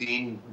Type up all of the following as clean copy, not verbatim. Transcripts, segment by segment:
3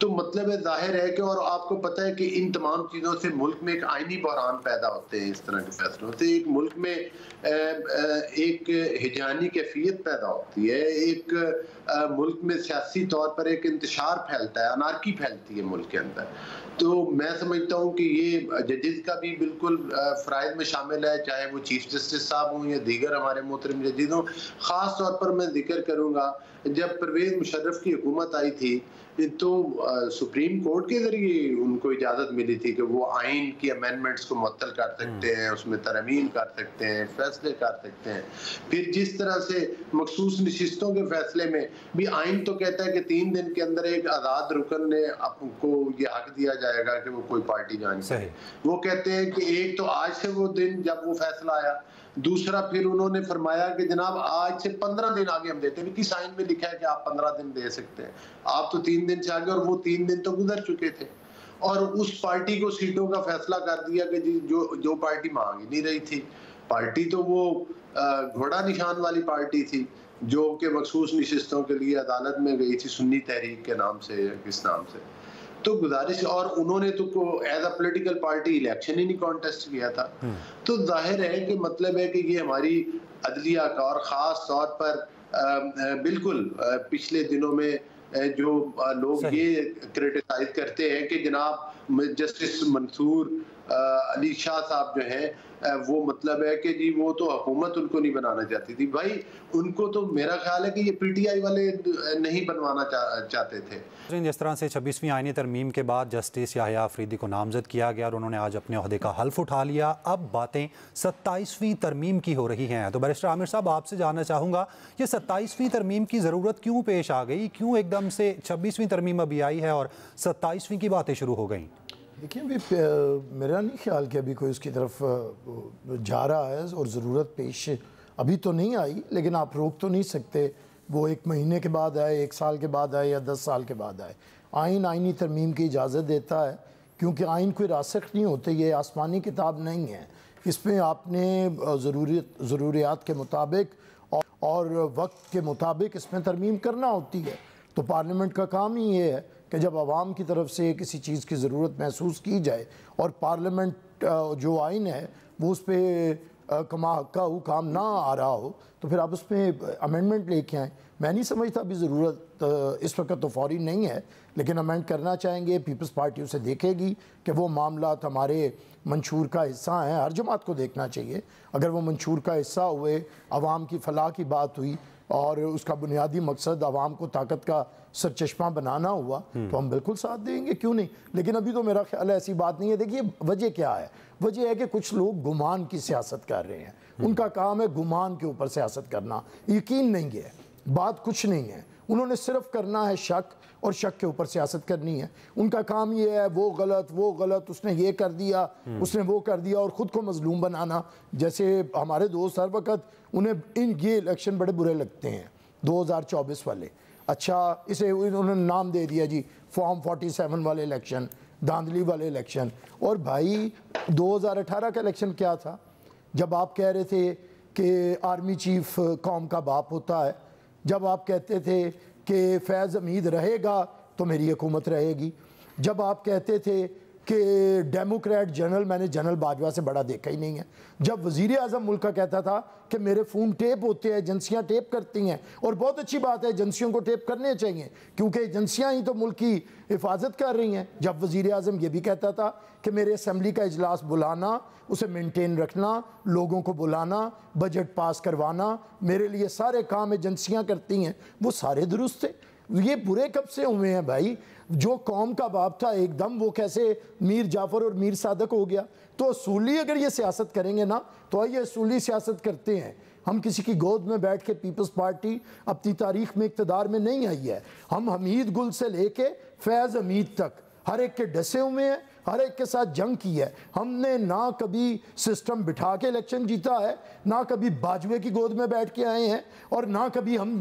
تو مطلب ظاہر ہے کہ، اور آپ کو پتہ ہے کہ ان تمام چیزوں سے ملک میں ایک آئینی بحران پیدا ہوتے ہیں، اس طرح کے فیصلوں سے ایک ملک میں ایک ہجانی کیفیت پیدا ہوتی ہے، ایک ملک میں سیاسی طور پر ایک انتشار پھیلتا ہے، انارکی پھیلتی ہے ملک کے اندر۔ تو میں سمجھتا ہوں کہ یہ ججز کا بھی بالکل فرائض میں شامل ہے، چاہے وہ چیف جسٹس صاحب ہوں یا دیگر ہمارے محترم ججز ہوں۔ خاص طور پر میں ذکر کروں گا، جب پرویز مشرف کی حکومت آئی تھی تو سپریم کورٹ کے ذریعے ان کو اجازت ملی تھی کہ وہ آئین کی امینڈمنٹس کو معطل کر سکتے ہیں، اس میں ترمیم کر سکتے ہیں، فیصلے کر سکتے ہیں۔ پھر جس طرح سے مخصوص نشستوں کے فیصلے میں بھی آئین تو کہتا ہے کہ 3 دن کے اندر ایک آزاد رکن نے کو یہ حق دیا جائے گا کہ وہ کوئی پارٹی جوائن کرے۔ وہ کہتے ہیں کہ ایک تو آج سے وہ دن جب وہ فیصلہ آیا، دوسرا پھر انہوں نے فرمایا کہ جناب آج سے 15 دن آگے ہم دیتے ہیں، کس آئین میں لکھا ہے کہ آپ 15 دن دے سکتے ہیں؟ آپ تو 3 دن سے آگے، اور وہ 3 دن تو گزر چکے تھے، اور اس پارٹی کو سیٹوں کا فیصلہ کر دیا کہ جو پارٹی مانگ ہی نہیں رہی تھی۔ پارٹی تو وہ گھوڑا نشان والی پارٹی تھی جو کہ مخصوص نشستوں کے لیے عدالت میں گئی تھی، سنی تحریک کے نام سے یا کس نام سے۔ تو گزارش، اور انہوں نے تو as a political party election ہی نہیں کانٹیسٹ کیا تھا۔ تو ظاہر ہے کہ مطلب ہے کہ یہ ہماری عدلیہ کا، اور خاص طور پر بالکل پچھلے دنوں میں جو لوگ یہ کرٹیسائز کرتے ہیں کہ جناب جسٹس منصور علی شاہ صاحب جو ہیں وہ مطلب ہے کہ جی وہ تو حکومت ان کو نہیں بنانا چاہتی تھی، بھائی ان کو تو میرا خیال ہے کہ یہ پی ٹی آئی والے نہیں بنوانا چاہتے تھے۔ جس طرح سے 26ویں آئینی ترمیم کے بعد جسٹس یحییٰ آفریدی کو نامزد کیا گیا اور انہوں نے آج اپنے عہدے کا حلف اٹھا لیا، اب باتیں 27ویں ترمیم کی ہو رہی ہیں۔ تو بیرسٹر عامر صاحب، آپ سے جاننا چاہوں گا یہ 27ویں ترمیم کی ضرورت کیوں پیش آ گئی؟ کیوں ایک دم سے 26ویں ترمیم ابھی آئی ہے اور 27ویں کی باتیں شروع ہو گئیں؟ دیکھیں، میرا نہیں خیال کہ ابھی کوئی اس کی طرف جا رہا ہے، اور ضرورت پیش ابھی تو نہیں آئی، لیکن آپ روک تو نہیں سکتے وہ 1 مہینے کے بعد آئے، 1 سال کے بعد آئے یا 10 سال کے بعد آئے۔ آئین آئینی ترمیم کی اجازت دیتا ہے، کیونکہ آئین کوئی راسخ نہیں ہوتے، یہ آسمانی کتاب نہیں ہے۔ اس میں آپ نے ضروریات کے مطابق اور وقت کے مطابق اس میں ترمیم کرنا ہوتی ہے۔ تو پارلیمنٹ کا کام ہی یہ ہے کہ جب عوام کی طرف سے کسی چیز کی ضرورت محسوس کی جائے اور پارلیمنٹ جو آئین ہے وہ اس پہ کما حق کا حکام نہ آ رہا ہو تو پھر آپ اس میں امینڈمنٹ لے کے آئیں۔ میں نہیں سمجھتا ابھی ضرورت اس وقت تو فوری نہیں ہے، لیکن امینڈ کرنا چاہیں گے۔ پیپلز پارٹی اسے دیکھے گی کہ وہ معاملات ہمارے منشور کا حصہ ہیں، ہر جماعت کو دیکھنا چاہیے۔ اگر وہ منشور کا حصہ ہوئے، عوام کی فلاح کی بات ہوئی اور اس کا بنیادی مقصد عوام کو طاقت کا سرچشمہ بنانا ہوا تو ہم بالکل ساتھ دیں گے، کیوں نہیں؟ لیکن ابھی تو میرا خیال ہے ایسی بات نہیں ہے۔ دیکھیے وجہ کیا ہے؟ وجہ ہے کہ کچھ لوگ گمان کی سیاست کر رہے ہیں، ان کا کام ہے گمان کے اوپر سیاست کرنا، یقین نہیں ہے، بات کچھ نہیں ہے۔ انہوں نے صرف کرنا ہے شک، اور شک کے اوپر سیاست کرنی ہے۔ ان کا کام یہ ہے وہ غلط، اس نے یہ کر دیا، اس نے وہ کر دیا، اور خود کو مظلوم بنانا۔ جیسے ہمارے دوست ہر وقت انہیں یہ الیکشن بڑے برے لگتے ہیں 2024 والے۔ اچھا، اسے انہوں نے نام دے دیا جی فارم 47 والے الیکشن، دھاندلی والے الیکشن۔ اور بھائی 2018 کا الیکشن کیا تھا؟ جب آپ کہہ رہے تھے کہ آرمی چیف قوم کا باپ ہوتا ہے، جب آپ کہتے تھے کہ فیض حمید رہے گا تو میری حکومت رہے گی، جب آپ کہتے تھے کہ ڈیموکریٹ جنرل، میں نے جنرل باجوہ سے بڑا دیکھا ہی نہیں ہے، جب وزیر اعظم ملک کا کہتا تھا کہ میرے فون ٹیپ ہوتے ہیں، ایجنسیاں ٹیپ کرتی ہیں، اور بہت اچھی بات ہے، ایجنسیوں کو ٹیپ کرنے چاہیے کیونکہ ایجنسیاں ہی تو ملک کی حفاظت کر رہی ہیں۔ جب وزیر اعظم یہ بھی کہتا تھا کہ میرے اسمبلی کا اجلاس بلانا، اسے مینٹین رکھنا، لوگوں کو بلانا، بجٹ پاس کروانا، میرے لیے سارے کام ایجنسیاں کرتی ہیں، وہ سارے درست تھے۔ یہ برے کب سے ہوئے ہیں بھائی؟ جو قوم کا باپ تھا ایک دم وہ کیسے میر جعفر اور میر صادق ہو گیا؟ تو اصولی اگر یہ سیاست کریں گے نا تو آئیے اصولی سیاست کرتے ہیں۔ ہم کسی کی گود میں بیٹھ کے، پیپلز پارٹی اپنی تاریخ میں اقتدار میں نہیں آئی ہے۔ ہم حمید گل سے لے کے فیض حمید تک ہر ایک کے ڈسے ہوئے ہیں، ہر ایک کے ساتھ جنگ کی ہے۔ ہم نے نہ کبھی سسٹم بٹھا کے الیکشن جیتا ہے، نہ کبھی باجوے کی گود میں بیٹھ کے آئے ہیں، اور نہ کبھی ہم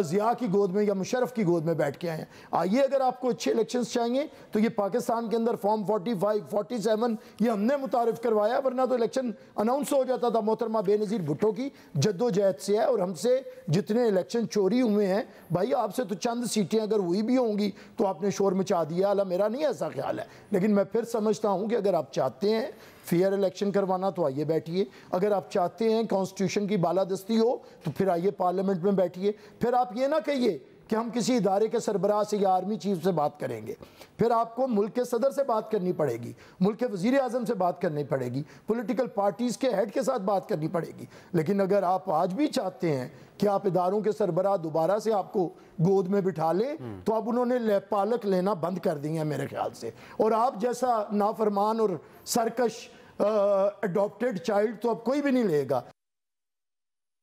ضیاء کی گود میں یا مشرف کی گود میں بیٹھ کے آئے ہیں. آئیے اگر آپ کو اچھے الیکشنز چاہیے تو یہ پاکستان کے اندر فارم 45 47 یہ ہم نے متعارف کروایا, ورنہ تو الیکشن اناؤنس ہو جاتا تھا. محترمہ بے نظیر بھٹو کی جدوجہد سے ہے, اور ہم سے جتنے الیکشن چوری ہوئے ہیں بھائی آپ سے تو چند سیٹیں اگر ہوئی بھی ہوں گی تو آپ نے شور مچا دیا. میرا نہیں ایسا خیال ہے, لیکن میں پھر سمجھتا ہوں کہ اگر آپ چاہتے ہیں فیئر الیکشن کروانا تو آئیے بیٹھیے. اگر آپ چاہتے ہیں کانسٹیٹیوشن کی بالادستی ہو تو پھر آئیے پارلیمنٹ میں بیٹھیے. پھر آپ یہ نہ کہیے کہ ہم کسی ادارے کے سربراہ سے یا آرمی چیف سے بات کریں گے. پھر آپ کو ملک کے صدر سے بات کرنی پڑے گی, ملک کے وزیر اعظم سے بات کرنی پڑے گی, پولیٹیکل پارٹیز کے ہیڈ کے ساتھ بات کرنی پڑے گی. لیکن اگر آپ آج بھی چاہتے ہیں کہ آپ اداروں کے سربراہ دوبارہ سے آپ کو گود میں بٹھا لیں تو اب انہوں نے پالک لینا بند کر دی ہیں میرے خیال سے. اور آپ جیسا نافرمان اور سرکش اڈاپٹڈ چائلڈ تو اب کوئی بھی نہیں لے گا.